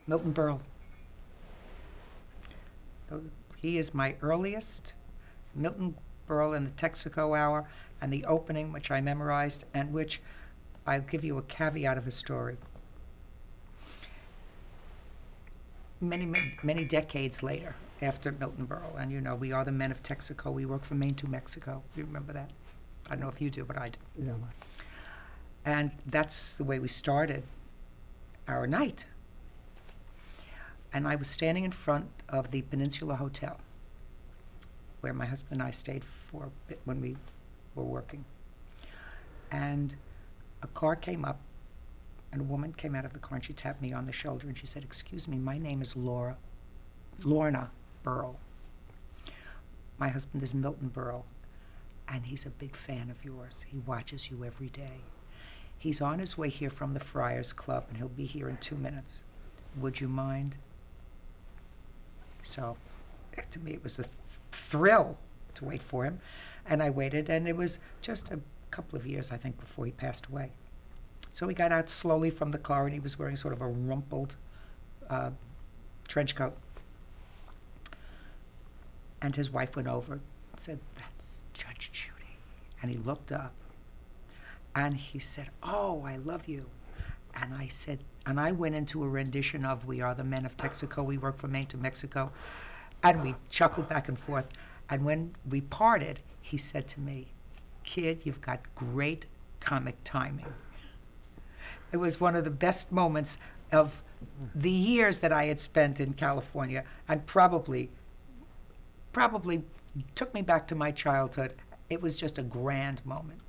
Milton Berle. He is my earliest. Milton Berle in the Texaco Hour, and the opening, which I memorized, and which I'll give you a caveat of his story. Many decades later, after Milton Berle, and you know, we are the men of Texaco. We work from Maine to Mexico. You remember that? I don't know if you do, but I do. Yeah. And that's the way we started our night. And I was standing in front of the Peninsula Hotel, where my husband and I stayed for a bit when we were working. And a car came up, and a woman came out of the car, and she tapped me on the shoulder, and she said, "Excuse me, my name is Lorna Berle. My husband is Milton Berle, and he's a big fan of yours. He watches you every day. He's on his way here from the Friars Club, and he'll be here in 2 minutes. Would you mind?" So, to me, it was a thrill to wait for him. And I waited, and it was just a couple of years, I think, before he passed away. So he got out slowly from the car, and he was wearing sort of a rumpled trench coat. And his wife went over and said, "That's Judge Judy." And he looked up, and he said, "Oh, I love you." And I said, and I went into a rendition of "We Are the Men of Texaco, We Work from Maine to Mexico," and we chuckled back and forth. And when we parted, he said to me, "Kid, you've got great comic timing." It was one of the best moments of the years that I had spent in California, and probably took me back to my childhood. It was just a grand moment.